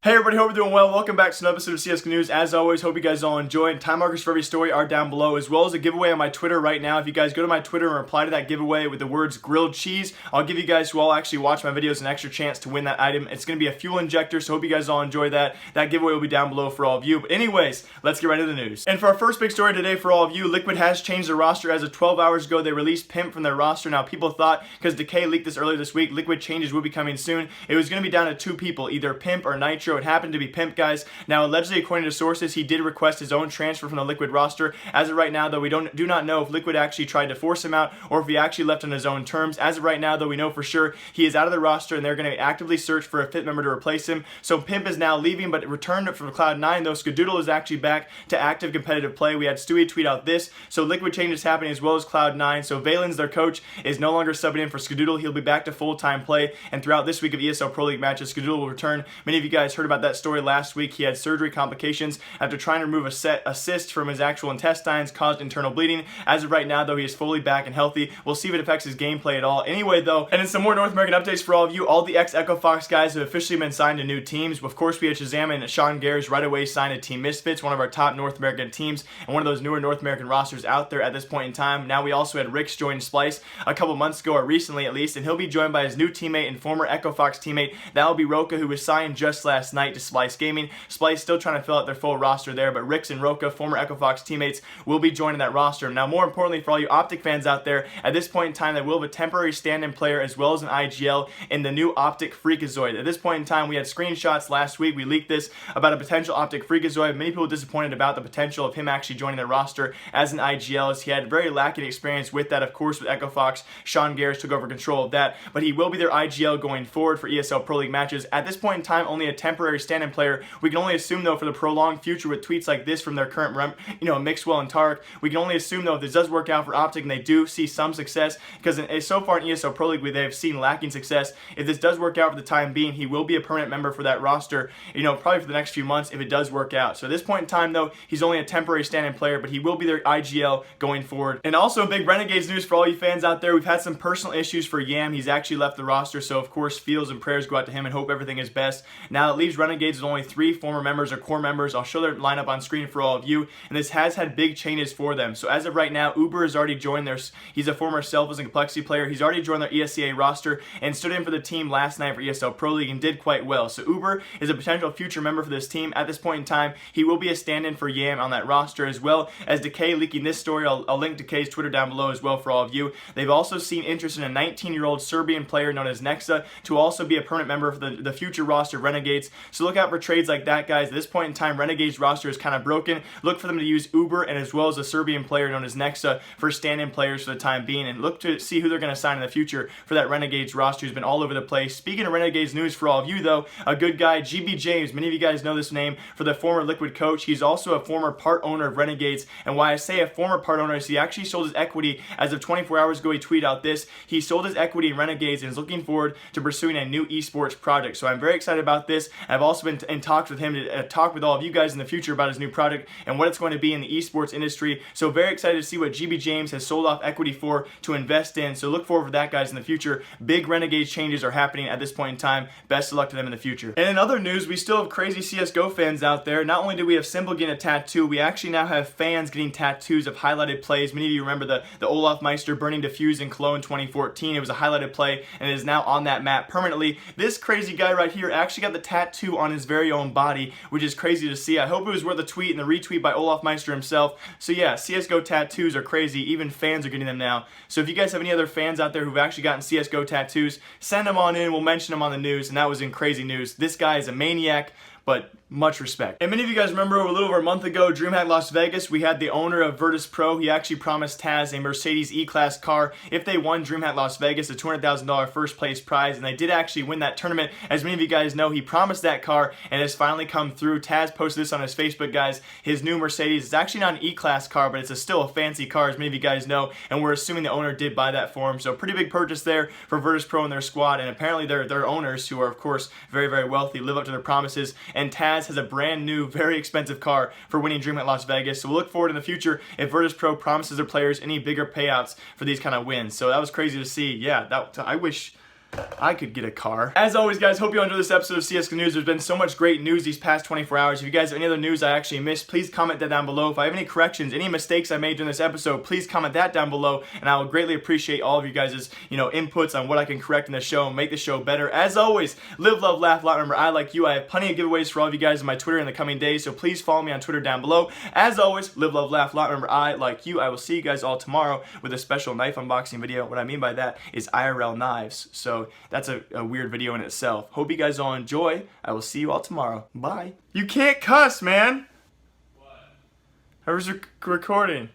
Hey everybody, hope you're doing well. Welcome back to another episode of CSGO News. As always, hope you guys all enjoyed. Time markers for every story are down below, as well as a giveaway on my Twitter right now. If you guys go to my Twitter and reply to that giveaway with the words grilled cheese, I'll give you guys who all actually watch my videos an extra chance to win that item. It's going to be a fuel injector, so hope you guys all enjoy that. That giveaway will be down below for all of you. But anyways, let's get right into the news. And for our first big story today for all of you, Liquid has changed their roster. As of 12 hours ago, they released Pimp from their roster. Now, people thought, because Decay leaked this earlier this week, Liquid changes would be coming soon. It was going to be down to two people, either Pimp or Nitro. It happened to be Pimp, guys. Now, allegedly, according to sources, he did request his own transfer from the Liquid roster. As of right now, though, we do not know if Liquid actually tried to force him out or if he actually left on his own terms. As of right now, though, we know for sure he is out of the roster and they're going to actively search for a fit member to replace him. So Pimp is now leaving, but returned from Cloud9, though. Skadoodle is actually back to active competitive play. We had Stewie tweet out this. So Liquid changes happening as well as Cloud9. So Valen's, their coach, is no longer subbing in for Skadoodle. He'll be back to full-time play, and throughout this week of ESL Pro League matches, Skadoodle will return. Many of you guys heard about that story last week. He had surgery complications after trying to remove a cyst from his actual intestines, caused internal bleeding. As of right now, though, he is fully back and healthy. We'll see if it affects his gameplay at all. Anyway, though, and in some more North American updates for all of you, all the Ex-EchoFox guys have officially been signed to new teams. Of course, we had Shazam and Sean Garrett right away signed to Team Misfits, one of our top North American teams and one of those newer North American rosters out there at this point in time. Now we also had Rick's join Splyce a couple months ago, or recently at least, and he'll be joined by his new teammate and former EchoFox teammate. That will be Roca, who was signed just last night to Splyce Gaming. Splyce still trying to fill out their full roster there, but Rick's and Roca, former EchoFox teammates, will be joining that roster. Now, more importantly, for all you OpTic fans out there, at this point in time, they will have a temporary stand-in player as well as an IGL in the new OpTic fREAKAZoid. At this point in time, we had screenshots last week. We leaked this about a potential OpTic fREAKAZoid. Many people disappointed about the potential of him actually joining the roster as an IGL, as he had very lacking experience with that, of course, with EchoFox. Sean Garrett took over control of that, but he will be their IGL going forward for ESL Pro League matches. At this point in time, only a temporary stand-in player. We can only assume, though, for the prolonged future with tweets like this from their current Mixwell and Tark, we can only assume, though, if this does work out for OpTic and they do see some success, because so far in ESL Pro League they have seen lacking success. If this does work out for the time being, he will be a permanent member for that roster, probably for the next few months if it does work out. So at this point in time, though, he's only a temporary stand-in player, but he will be their IGL going forward. And also big Renegades news for all you fans out there. We've had some personal issues for Yam. He's actually left the roster, so of course feels and prayers go out to him and hope everything is best. Now it leaves Renegades with only 3 former members or core members. I'll show their lineup on screen for all of you, and this has had big changes for them. So as of right now, Uber has already joined he's a former Selfless and Complexity player. He's already joined their ESCA roster and stood in for the team last night for ESL Pro League and did quite well. So Uber is a potential future member for this team. At this point in time, he will be a stand-in for Yam on that roster, as well as Decay leaking this story. I'll link Decay's Twitter down below as well for all of you. They've also seen interest in a 19-year-old Serbian player known as Nexa to also be a permanent member for the future roster of Renegades. So look out for trades like that, guys. At this point in time, Renegades roster is kind of broken. Look for them to use Uber and as well as a Serbian player known as Nexa for stand-in players for the time being, and look to see who they're going to sign in the future for that Renegades roster who's been all over the place. Speaking of Renegades news for all of you, though, a good guy, GBJames, many of you guys know this name, for the former Liquid coach. He's also a former part owner of Renegades, and why I say a former part owner is he actually sold his equity as of 24 hours ago. He tweeted out this. He sold his equity in Renegades and is looking forward to pursuing a new esports project. So I'm very excited about this. I've also been in talks with him to talk with all of you guys in the future about his new project and what it's going to be in the esports industry. So very excited to see what GBJames has sold off equity for to invest in. So look forward for that, guys, in the future. Big Renegades changes are happening at this point in time. Best of luck to them in the future. And in other news, we still have crazy CSGO fans out there. Not only do we have Symbol getting a tattoo, we actually now have fans getting tattoos of highlighted plays. Many of you remember the Olof Meister burning defuse in Cologne 2014. It was a highlighted play and it is now on that map permanently. This crazy guy right here actually got the tattoo on his very own body, which is crazy to see. I hope it was worth the tweet and the retweet by Olof Meister himself. So yeah, CSGO tattoos are crazy. Even fans are getting them now. So if you guys have any other fans out there who've actually gotten CSGO tattoos, send them on in. We'll mention them on the news, and that was in crazy news. This guy is a maniac, but much respect. And many of you guys remember a little over a month ago, DreamHack Las Vegas, we had the owner of Virtus Pro. He actually promised TaZ a Mercedes E-Class car if they won DreamHack Las Vegas, a $200,000 first place prize, and they did actually win that tournament. As many of you guys know, he promised that car and has finally come through. TaZ posted this on his Facebook, guys. His new Mercedes is actually not an E-Class car, but it's still a fancy car, as many of you guys know, and we're assuming the owner did buy that for him. So pretty big purchase there for Virtus Pro and their squad, and apparently their owners, who are of course very, very wealthy, live up to their promises, and TaZ has a brand new, very expensive car for winning DreamHack Las Vegas. So we'll look forward in the future if Virtus Pro promises their players any bigger payouts for these kind of wins. So that was crazy to see. Yeah, I wish I could get a car. As always, guys, hope you enjoyed this episode of CSGO News. There's been so much great news these past 24 hours. If you guys have any other news I actually missed, please comment that down below. If I have any corrections, any mistakes I made during this episode, please comment that down below, and I will greatly appreciate all of you guys' inputs on what I can correct in the show and make the show better. As always, live, love, laugh a lot. Remember, I like you. I have plenty of giveaways for all of you guys on my Twitter in the coming days, so please follow me on Twitter down below. As always, live, love, laugh a lot. Remember, I like you. I will see you guys all tomorrow with a special knife unboxing video. What I mean by that is IRL knives. So that's a weird video in itself. Hope you guys all enjoy. I will see you all tomorrow. Bye. You can't cuss, man. What? I was recording.